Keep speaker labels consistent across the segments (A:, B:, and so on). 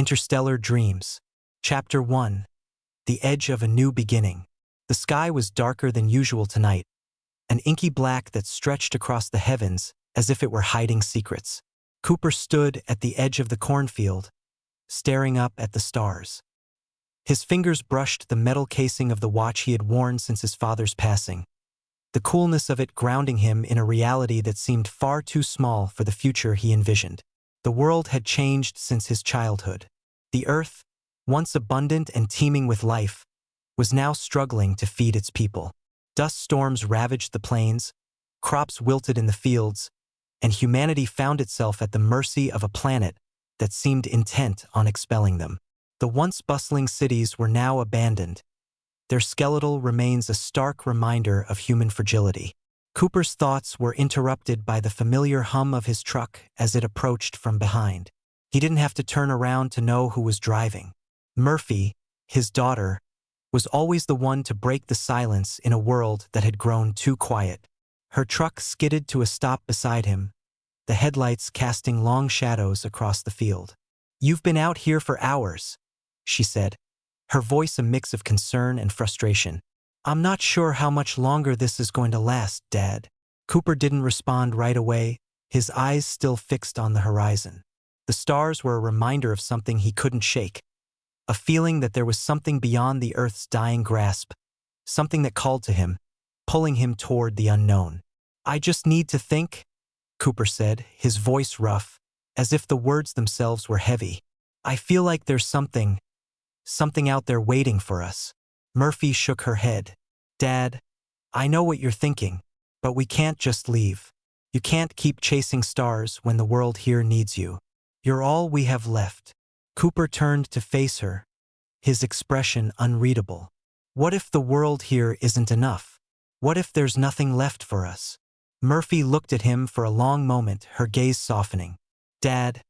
A: Interstellar Dreams. Chapter 1. The Edge of a New Beginning. The sky was darker than usual tonight, an inky black that stretched across the heavens as if it were hiding secrets. Cooper stood at the edge of the cornfield, staring up at the stars. His fingers brushed the metal casing of the watch he had worn since his father's passing, the coolness of it grounding him in a reality that seemed far too small for the future he envisioned. The world had changed since his childhood. The earth, once abundant and teeming with life, was now struggling to feed its people. Dust storms ravaged the plains, crops wilted in the fields, and humanity found itself at the mercy of a planet that seemed intent on expelling them. The once bustling cities were now abandoned, their skeletal remains a stark reminder of human fragility. Cooper's thoughts were interrupted by the familiar hum of his truck as it approached from behind. He didn't have to turn around to know who was driving. Murphy, his daughter, was always the one to break the silence in a world that had grown too quiet. Her truck skidded to a stop beside him, the headlights casting long shadows across the field. "You've been out here for hours," she said, her voice a mix of concern and frustration. "I'm not sure how much longer this is going to last, Dad." Cooper didn't respond right away, his eyes still fixed on the horizon. The stars were a reminder of something he couldn't shake, a feeling that there was something beyond the Earth's dying grasp, something that called to him, pulling him toward the unknown. "I just need to think," Cooper said, his voice rough, as if the words themselves were heavy. "I feel like there's something out there waiting for us." Murphy shook her head. "Dad, I know what you're thinking, but we can't just leave. You can't keep chasing stars when the world here needs you. You're all we have left." Cooper turned to face her, his expression unreadable. "What if the world here isn't enough? What if there's nothing left for us?" Murphy looked at him for a long moment, her gaze softening. "Dad,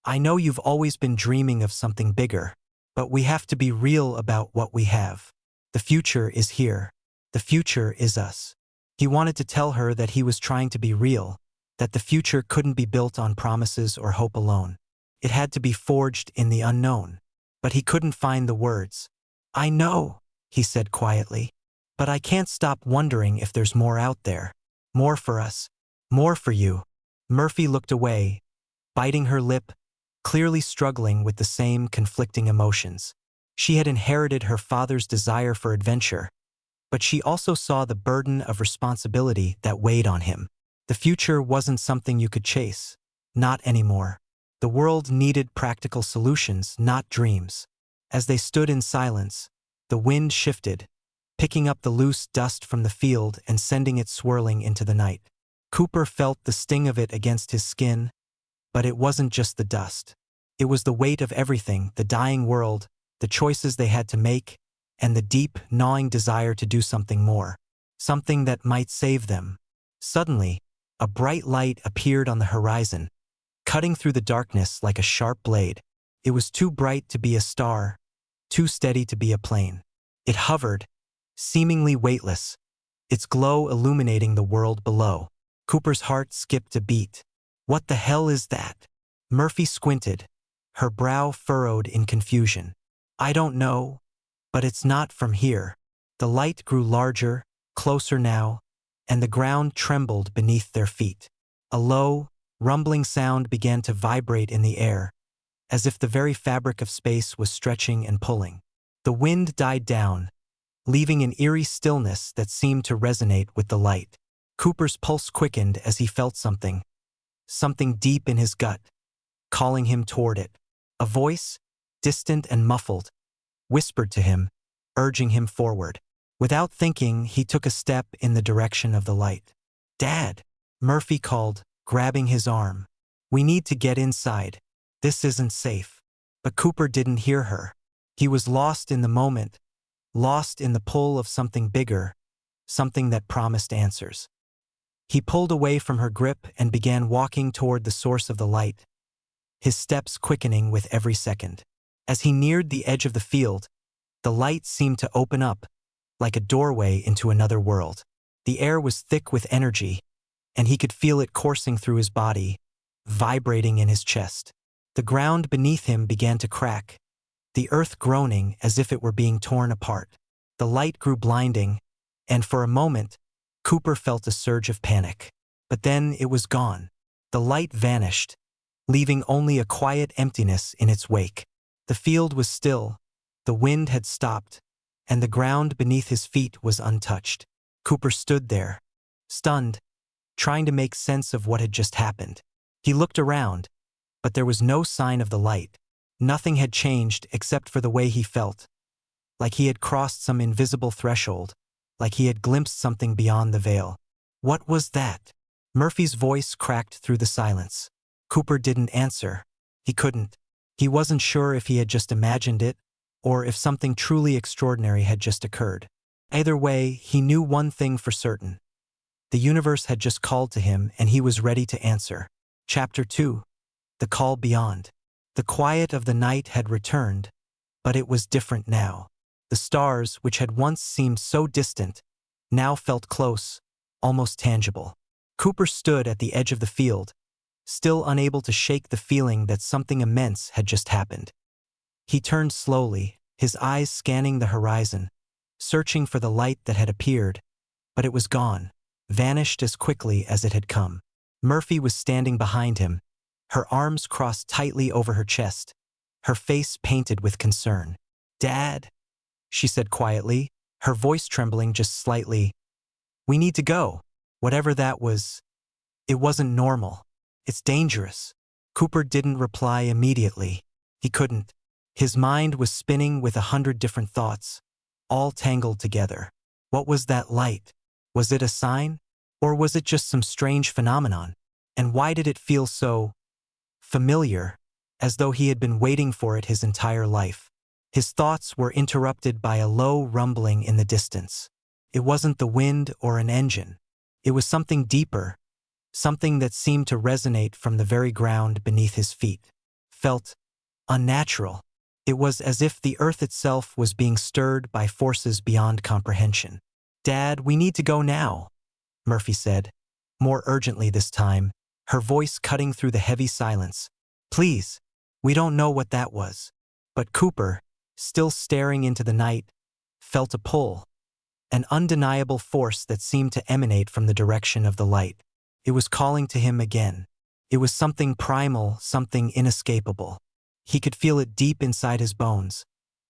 A: I know you've always been dreaming of something bigger, but we have to be real about what we have. The future is here. The future is us." He wanted to tell her that he was trying to be real, that the future couldn't be built on promises or hope alone. It had to be forged in the unknown. But he couldn't find the words. "I know," he said quietly, "but I can't stop wondering if there's more out there. More for us. More for you." Murphy looked away, biting her lip, clearly struggling with the same conflicting emotions. She had inherited her father's desire for adventure, but she also saw the burden of responsibility that weighed on him. The future wasn't something you could chase. Not anymore. The world needed practical solutions, not dreams. As they stood in silence, the wind shifted, picking up the loose dust from the field and sending it swirling into the night. Cooper felt the sting of it against his skin, but it wasn't just the dust. It was the weight of everything, the dying world, the choices they had to make, and the deep, gnawing desire to do something more, something that might save them. Suddenly, a bright light appeared on the horizon, cutting through the darkness like a sharp blade. It was too bright to be a star, too steady to be a plane. It hovered, seemingly weightless, its glow illuminating the world below. Cooper's heart skipped a beat. "What the hell is that?" Murphy squinted, her brow furrowed in confusion. "I don't know, but it's not from here." The light grew larger, closer now, and the ground trembled beneath their feet. A low, rumbling sound began to vibrate in the air, as if the very fabric of space was stretching and pulling. The wind died down, leaving an eerie stillness that seemed to resonate with the light. Cooper's pulse quickened as he felt something deep in his gut, calling him toward it. A voice, distant and muffled, whispered to him, urging him forward. Without thinking, he took a step in the direction of the light. "Dad," Murphy called, grabbing his arm. "We need to get inside. This isn't safe." But Cooper didn't hear her. He was lost in the moment, lost in the pull of something bigger, something that promised answers. He pulled away from her grip and began walking toward the source of the light, his steps quickening with every second. As he neared the edge of the field, the light seemed to open up, like a doorway into another world. The air was thick with energy, and he could feel it coursing through his body, vibrating in his chest. The ground beneath him began to crack, the earth groaning as if it were being torn apart. The light grew blinding, and for a moment, Cooper felt a surge of panic. But then it was gone. The light vanished, leaving only a quiet emptiness in its wake. The field was still, the wind had stopped, and the ground beneath his feet was untouched. Cooper stood there, stunned, trying to make sense of what had just happened. He looked around, but there was no sign of the light. Nothing had changed except for the way he felt, like he had crossed some invisible threshold, like he had glimpsed something beyond the veil. What was that? Murphy's voice cracked through the silence. Cooper didn't answer. He couldn't. He wasn't sure if he had just imagined it, or if something truly extraordinary had just occurred. Either way, he knew one thing for certain. The universe had just called to him, and he was ready to answer. Chapter 2. The Call Beyond. The quiet of the night had returned, but it was different now. The stars, which had once seemed so distant, now felt close, almost tangible. Cooper stood at the edge of the field, still unable to shake the feeling that something immense had just happened. He turned slowly, his eyes scanning the horizon, searching for the light that had appeared, but it was gone, vanished as quickly as it had come. Murphy was standing behind him, her arms crossed tightly over her chest, her face painted with concern. "Dad," she said quietly, her voice trembling just slightly. "We need to go. Whatever that was, it wasn't normal. It's dangerous." Cooper didn't reply immediately. He couldn't. His mind was spinning with 100 different thoughts, all tangled together. What was that light? Was it a sign? Or was it just some strange phenomenon? And why did it feel so familiar, as though he had been waiting for it his entire life? His thoughts were interrupted by a low rumbling in the distance. It wasn't the wind or an engine. It was something deeper, something that seemed to resonate from the very ground beneath his feet. Felt unnatural. It was as if the earth itself was being stirred by forces beyond comprehension. "Dad, we need to go now," Murphy said, more urgently this time, her voice cutting through the heavy silence. "Please, we don't know what that was." But Cooper, still staring into the night, felt a pull, an undeniable force that seemed to emanate from the direction of the light. It was calling to him again. It was something primal, something inescapable. He could feel it deep inside his bones,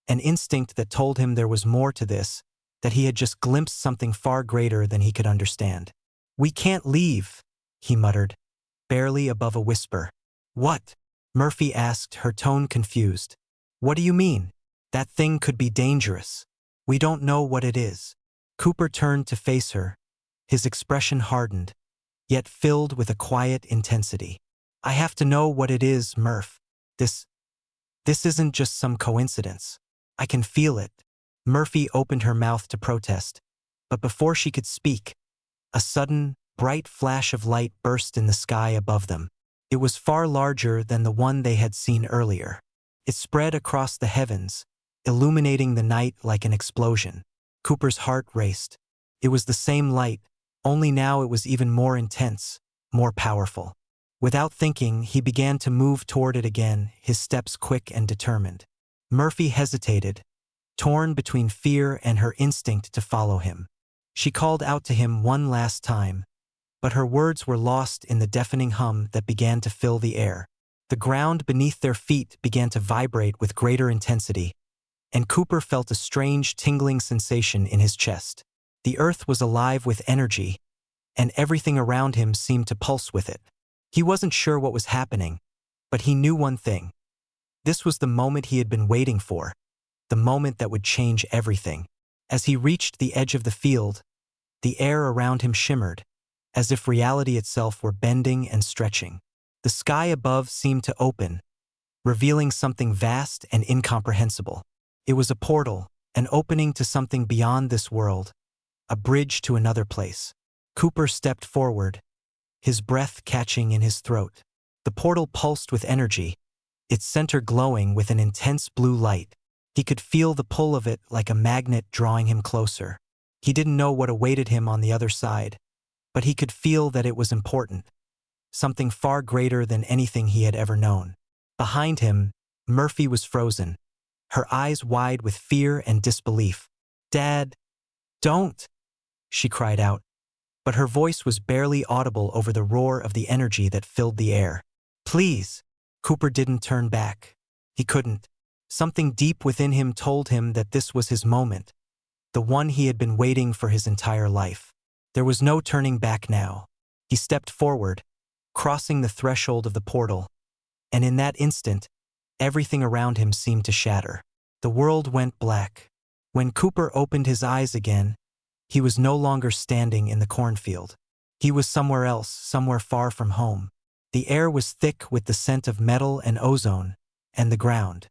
A: an instinct that told him there was more to this, that he had just glimpsed something far greater than he could understand. "We can't leave," he muttered, barely above a whisper. "What?" Murphy asked, her tone confused. "What do you mean? That thing could be dangerous. We don't know what it is." Cooper turned to face her, his expression hardened, yet filled with a quiet intensity. "I have to know what it is, Murph. This isn't just some coincidence. I can feel it." Murphy opened her mouth to protest, but before she could speak, a sudden, bright flash of light burst in the sky above them. It was far larger than the one they had seen earlier. It spread across the heavens, illuminating the night like an explosion. Cooper's heart raced. It was the same light, only now it was even more intense, more powerful. Without thinking, he began to move toward it again, his steps quick and determined. Murphy hesitated, torn between fear and her instinct to follow him. She called out to him one last time, but her words were lost in the deafening hum that began to fill the air. The ground beneath their feet began to vibrate with greater intensity, and Cooper felt a strange tingling sensation in his chest. The earth was alive with energy, and everything around him seemed to pulse with it. He wasn't sure what was happening, but he knew one thing. This was the moment he had been waiting for, the moment that would change everything. As he reached the edge of the field, the air around him shimmered, as if reality itself were bending and stretching. The sky above seemed to open, revealing something vast and incomprehensible. It was a portal, an opening to something beyond this world, a bridge to another place. Cooper stepped forward, his breath catching in his throat. The portal pulsed with energy, its center glowing with an intense blue light. He could feel the pull of it like a magnet drawing him closer. He didn't know what awaited him on the other side, but he could feel that it was important, something far greater than anything he had ever known. Behind him, Murphy was frozen, her eyes wide with fear and disbelief. "Dad, don't!" she cried out, but her voice was barely audible over the roar of the energy that filled the air. "Please!" Cooper didn't turn back. He couldn't. Something deep within him told him that this was his moment, the one he had been waiting for his entire life. There was no turning back now. He stepped forward, crossing the threshold of the portal, and in that instant, everything around him seemed to shatter. The world went black. When Cooper opened his eyes again, he was no longer standing in the cornfield. He was somewhere else, somewhere far from home. The air was thick with the scent of metal and ozone, and the ground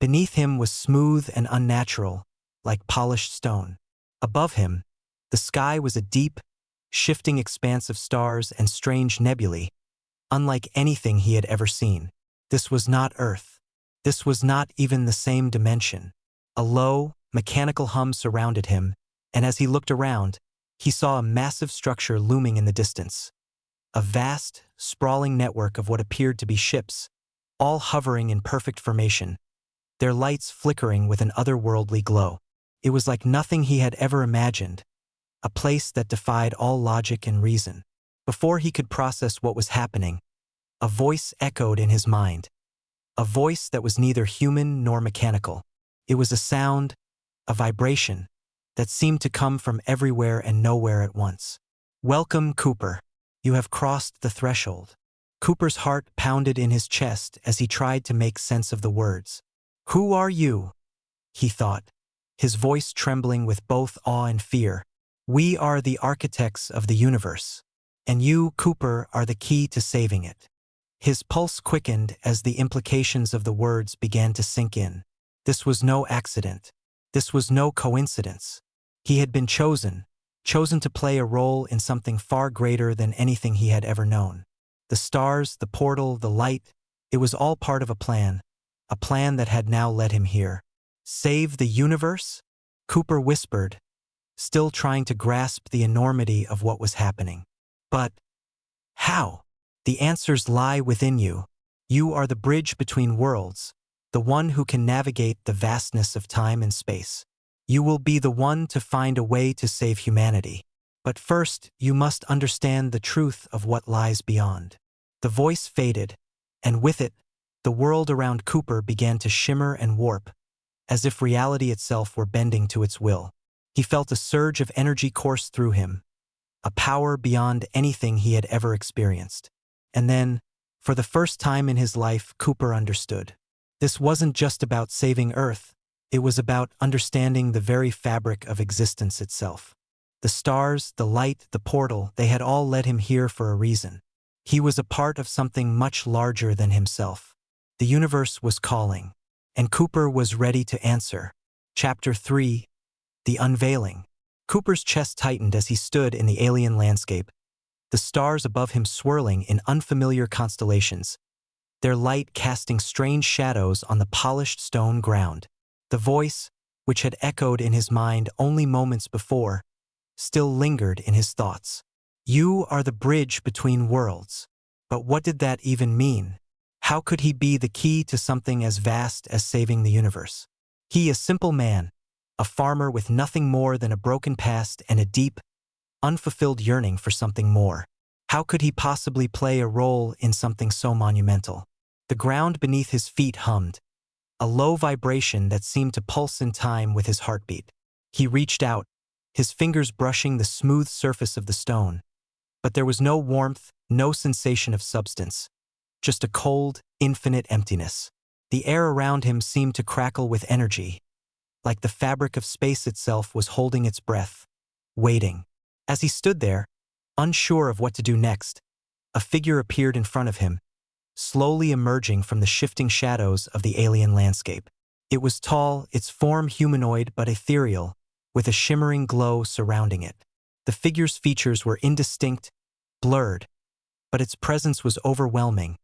A: beneath him was smooth and unnatural, like polished stone. Above him, the sky was a deep, shifting expanse of stars and strange nebulae, unlike anything he had ever seen. This was not Earth. This was not even the same dimension. A low, mechanical hum surrounded him, and as he looked around, he saw a massive structure looming in the distance. A vast, sprawling network of what appeared to be ships, all hovering in perfect formation, their lights flickering with an otherworldly glow. It was like nothing he had ever imagined, a place that defied all logic and reason. Before he could process what was happening, a voice echoed in his mind, a voice that was neither human nor mechanical. It was a sound, a vibration, that seemed to come from everywhere and nowhere at once. "Welcome, Cooper. You have crossed the threshold." Cooper's heart pounded in his chest as he tried to make sense of the words. "Who are you?" he thought, his voice trembling with both awe and fear. "We are the architects of the universe, and you, Cooper, are the key to saving it." His pulse quickened as the implications of the words began to sink in. This was no accident. This was no coincidence. He had been chosen to play a role in something far greater than anything he had ever known. The stars, the portal, the light, it was all part of a plan that had now led him here. "Save the universe?" Cooper whispered, still trying to grasp the enormity of what was happening. "But how?" "The answers lie within you. You are the bridge between worlds, the one who can navigate the vastness of time and space. You will be the one to find a way to save humanity. But first, you must understand the truth of what lies beyond." The voice faded, and with it, the world around Cooper began to shimmer and warp, as if reality itself were bending to its will. He felt a surge of energy course through him, a power beyond anything he had ever experienced. And then, for the first time in his life, Cooper understood. This wasn't just about saving Earth. It was about understanding the very fabric of existence itself. The stars, the light, the portal, they had all led him here for a reason. He was a part of something much larger than himself. The universe was calling, and Cooper was ready to answer. Chapter 3: The Unveiling. Cooper's chest tightened as he stood in the alien landscape, the stars above him swirling in unfamiliar constellations, their light casting strange shadows on the polished stone ground. The voice, which had echoed in his mind only moments before, still lingered in his thoughts. "You are the bridge between worlds." But what did that even mean? How could he be the key to something as vast as saving the universe? He, a simple man, a farmer with nothing more than a broken past and a deep, unfulfilled yearning for something more. How could he possibly play a role in something so monumental? The ground beneath his feet hummed, a low vibration that seemed to pulse in time with his heartbeat. He reached out, his fingers brushing the smooth surface of the stone. But there was no warmth, no sensation of substance, just a cold, infinite emptiness. The air around him seemed to crackle with energy, like the fabric of space itself was holding its breath, waiting. As he stood there, unsure of what to do next, a figure appeared in front of him, slowly emerging from the shifting shadows of the alien landscape. It was tall, its form humanoid but ethereal, with a shimmering glow surrounding it. The figure's features were indistinct, blurred, but its presence was overwhelming,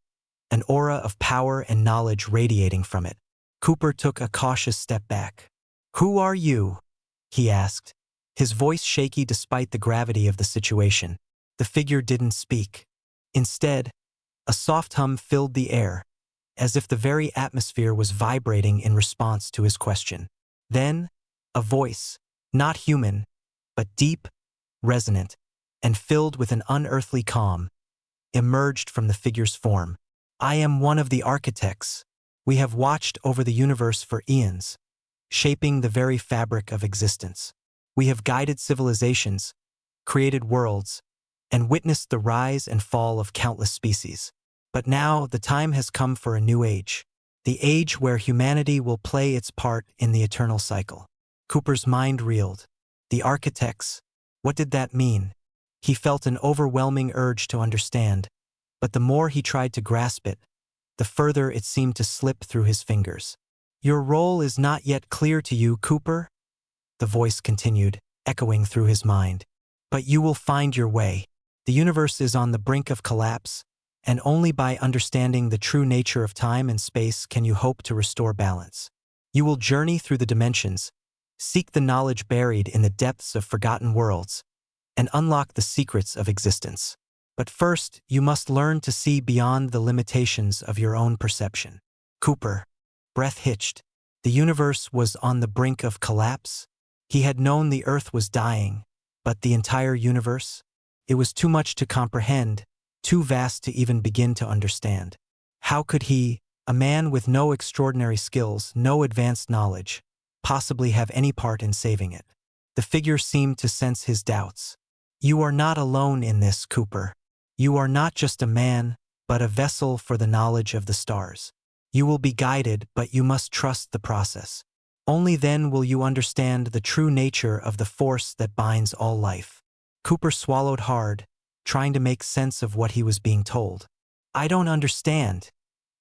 A: an aura of power and knowledge radiating from it. Cooper took a cautious step back. "Who are you?" he asked, his voice shaky despite the gravity of the situation. The figure didn't speak. Instead, a soft hum filled the air, as if the very atmosphere was vibrating in response to his question. Then, a voice, not human, but deep, resonant, and filled with an unearthly calm, emerged from the figure's form. I am one of the architects. We have watched over the universe for eons, shaping the very fabric of existence. We have guided civilizations, created worlds, and witnessed the rise and fall of countless species. But now the time has come for a new age, the age where humanity will play its part in the eternal cycle. Cooper's mind reeled. The architects, what did that mean? He felt an overwhelming urge to understand, but the more he tried to grasp it, the further it seemed to slip through his fingers. Your role is not yet clear to you, Cooper, the voice continued, echoing through his mind. But you will find your way. The universe is on the brink of collapse, and only by understanding the true nature of time and space can you hope to restore balance. You will journey through the dimensions, seek the knowledge buried in the depths of forgotten worlds, and unlock the secrets of existence. But first, you must learn to see beyond the limitations of your own perception. Cooper, breath hitched. The universe was on the brink of collapse. He had known the Earth was dying, but the entire universe? It was too much to comprehend, too vast to even begin to understand. How could he, a man with no extraordinary skills, no advanced knowledge, possibly have any part in saving it? The figure seemed to sense his doubts. You are not alone in this, Cooper. You are not just a man, but a vessel for the knowledge of the stars. You will be guided, but you must trust the process. Only then will you understand the true nature of the force that binds all life. Cooper swallowed hard, trying to make sense of what he was being told. I don't understand,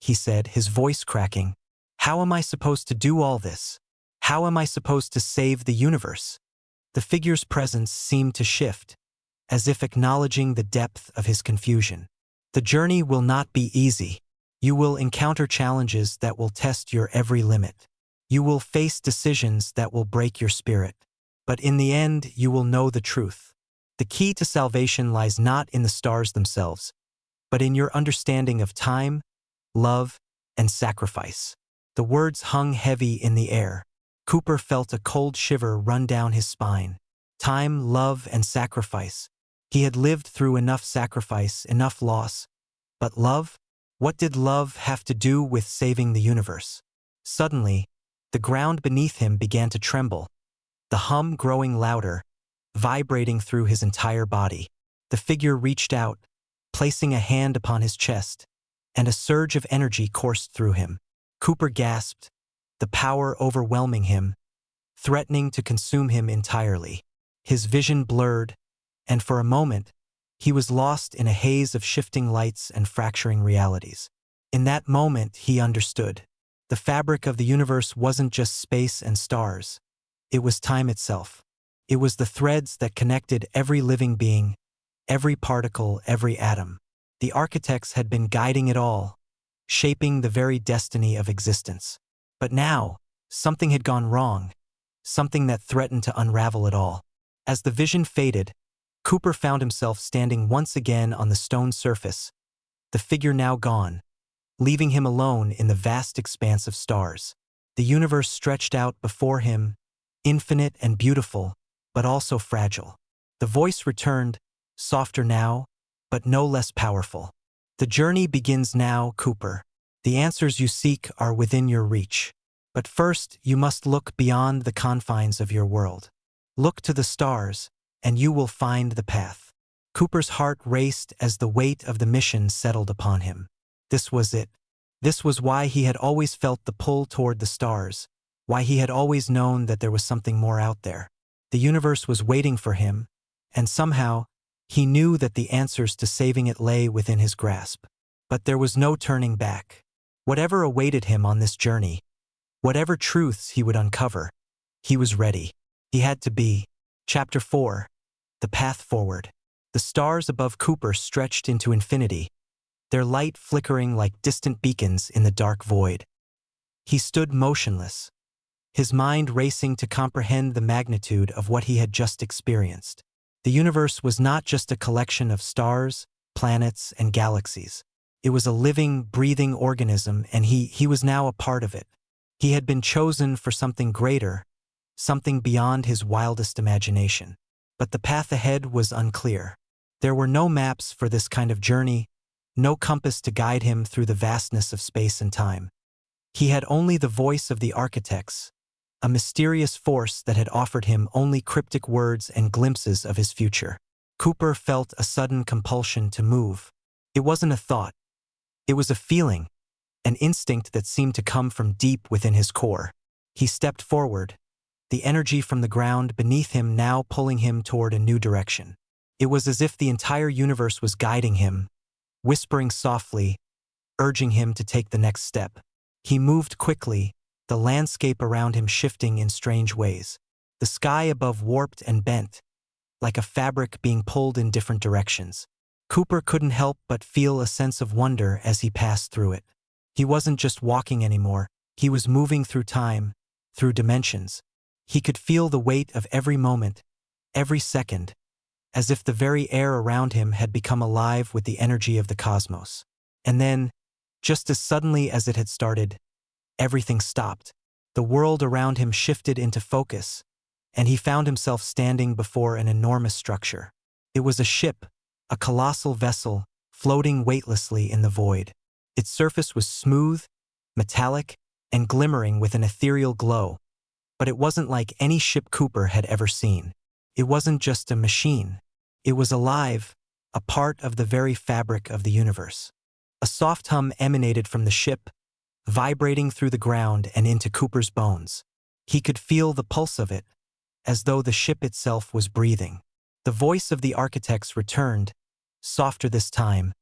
A: he said, his voice cracking. How am I supposed to do all this? How am I supposed to save the universe? The figure's presence seemed to shift, as if acknowledging the depth of his confusion. The journey will not be easy. You will encounter challenges that will test your every limit. You will face decisions that will break your spirit. But in the end, you will know the truth. The key to salvation lies not in the stars themselves, but in your understanding of time, love, and sacrifice. The words hung heavy in the air. Cooper felt a cold shiver run down his spine. Time, love, and sacrifice. He had lived through enough sacrifice, enough loss. But love? What did love have to do with saving the universe? Suddenly, the ground beneath him began to tremble, the hum growing louder, vibrating through his entire body. The figure reached out, placing a hand upon his chest, and a surge of energy coursed through him. Cooper gasped, the power overwhelming him, threatening to consume him entirely. His vision blurred, and for a moment, he was lost in a haze of shifting lights and fracturing realities. In that moment, he understood. The fabric of the universe wasn't just space and stars. It was time itself. It was the threads that connected every living being, every particle, every atom. The architects had been guiding it all, shaping the very destiny of existence. But now, something had gone wrong, something that threatened to unravel it all. As the vision faded, Cooper found himself standing once again on the stone surface, the figure now gone, leaving him alone in the vast expanse of stars. The universe stretched out before him, infinite and beautiful, but also fragile. The voice returned, softer now, but no less powerful. The journey begins now, Cooper. The answers you seek are within your reach. But first, you must look beyond the confines of your world. Look to the stars, and you will find the path. Cooper's heart raced as the weight of the mission settled upon him. This was it. This was why he had always felt the pull toward the stars, why he had always known that there was something more out there. The universe was waiting for him, and somehow, he knew that the answers to saving it lay within his grasp. But there was no turning back. Whatever awaited him on this journey, whatever truths he would uncover, he was ready. He had to be. Chapter 4. The Path Forward. The stars above Cooper stretched into infinity, their light flickering like distant beacons in the dark void. He stood motionless, his mind racing to comprehend the magnitude of what he had just experienced. The universe was not just a collection of stars, planets, and galaxies. It was a living, breathing organism, and he was now a part of it. He had been chosen for something greater, something beyond his wildest imagination. But the path ahead was unclear. There were no maps for this kind of journey, no compass to guide him through the vastness of space and time. He had only the voice of the architects, a mysterious force that had offered him only cryptic words and glimpses of his future. Cooper felt a sudden compulsion to move. It wasn't a thought. It was a feeling, an instinct that seemed to come from deep within his core. He stepped forward, the energy from the ground beneath him now pulling him toward a new direction. It was as if the entire universe was guiding him, whispering softly, urging him to take the next step. He moved quickly, the landscape around him shifting in strange ways. The sky above warped and bent, like a fabric being pulled in different directions. Cooper couldn't help but feel a sense of wonder as he passed through it. He wasn't just walking anymore, he was moving through time, through dimensions. He could feel the weight of every moment, every second, as if the very air around him had become alive with the energy of the cosmos. And then, just as suddenly as it had started, everything stopped. The world around him shifted into focus, and he found himself standing before an enormous structure. It was a ship, a colossal vessel, floating weightlessly in the void. Its surface was smooth, metallic, and glimmering with an ethereal glow. But it wasn't like any ship Cooper had ever seen. It wasn't just a machine. It was alive, a part of the very fabric of the universe. A soft hum emanated from the ship, vibrating through the ground and into Cooper's bones. He could feel the pulse of it, as though the ship itself was breathing. The voice of the architects returned, softer this time,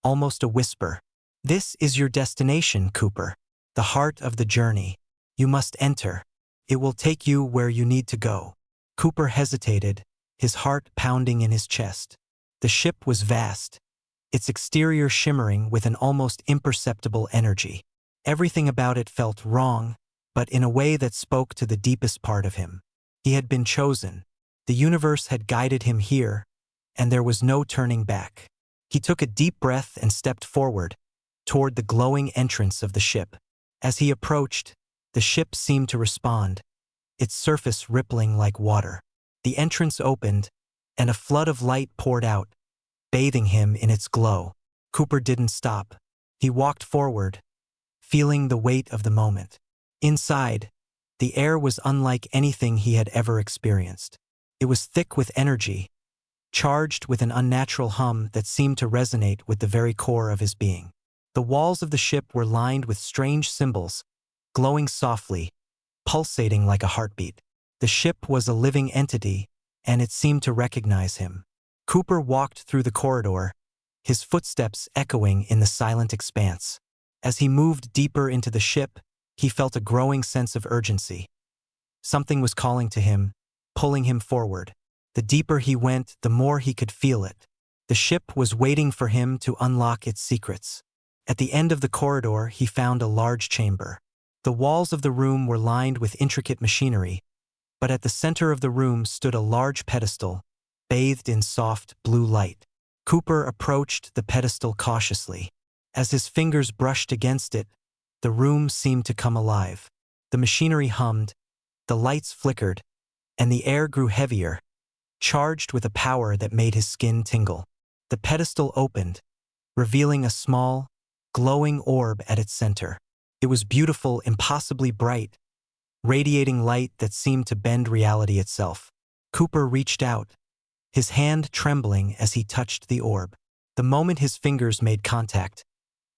A: almost a whisper. "This is your destination, Cooper. The heart of the journey. You must enter. It will take you where you need to go." Cooper hesitated, his heart pounding in his chest. The ship was vast, its exterior shimmering with an almost imperceptible energy. Everything about it felt wrong, but in a way that spoke to the deepest part of him. He had been chosen. The universe had guided him here, and there was no turning back. He took a deep breath and stepped forward, toward the glowing entrance of the ship. As he approached, the ship seemed to respond, its surface rippling like water. The entrance opened, and a flood of light poured out, bathing him in its glow. Cooper didn't stop. He walked forward, feeling the weight of the moment. Inside, the air was unlike anything he had ever experienced. It was thick with energy, charged with an unnatural hum that seemed to resonate with the very core of his being. The walls of the ship were lined with strange symbols, glowing softly, pulsating like a heartbeat. The ship was a living entity, and it seemed to recognize him. Cooper walked through the corridor, his footsteps echoing in the silent expanse. As he moved deeper into the ship, he felt a growing sense of urgency. Something was calling to him, pulling him forward. The deeper he went, the more he could feel it. The ship was waiting for him to unlock its secrets. At the end of the corridor, he found a large chamber. The walls of the room were lined with intricate machinery, but at the center of the room stood a large pedestal, bathed in soft blue light. Cooper approached the pedestal cautiously. As his fingers brushed against it, the room seemed to come alive. The machinery hummed, the lights flickered, and the air grew heavier, charged with a power that made his skin tingle. The pedestal opened, revealing a small, glowing orb at its center. It was beautiful, impossibly bright, radiating light that seemed to bend reality itself. Cooper reached out, his hand trembling as he touched the orb. The moment his fingers made contact,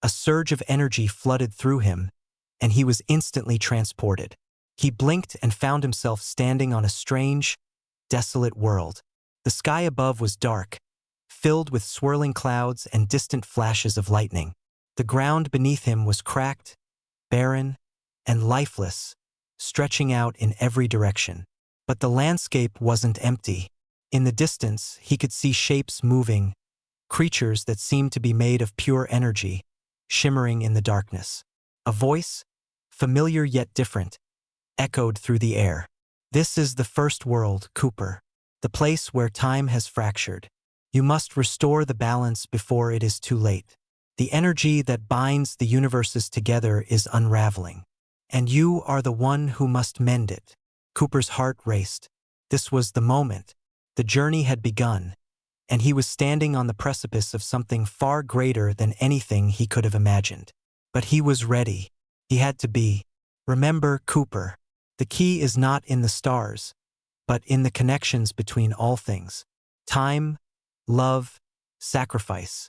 A: a surge of energy flooded through him, and he was instantly transported. He blinked and found himself standing on a strange, desolate world. The sky above was dark, filled with swirling clouds and distant flashes of lightning. The ground beneath him was cracked, barren, and lifeless, stretching out in every direction. But the landscape wasn't empty. In the distance, he could see shapes moving, creatures that seemed to be made of pure energy, shimmering in the darkness. A voice, familiar yet different, echoed through the air. "This is the first world, Cooper, the place where time has fractured. You must restore the balance before it is too late." The energy that binds the universes together is unraveling. And you are the one who must mend it. Cooper's heart raced. This was the moment. The journey had begun, and he was standing on the precipice of something far greater than anything he could have imagined. But he was ready. He had to be. Remember, Cooper, the key is not in the stars, but in the connections between all things. Time, love, sacrifice.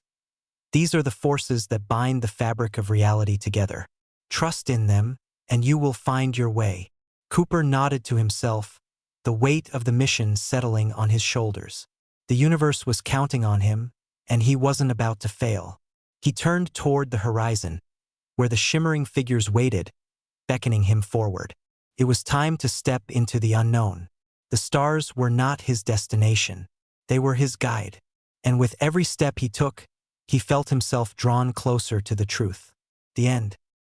A: These are the forces that bind the fabric of reality together. Trust in them, and you will find your way. Cooper nodded to himself, the weight of the mission settling on his shoulders. The universe was counting on him, and he wasn't about to fail. He turned toward the horizon, where the shimmering figures waited, beckoning him forward. It was time to step into the unknown. The stars were not his destination. They were his guide. And with every step he took, he felt himself drawn closer to the truth. The end.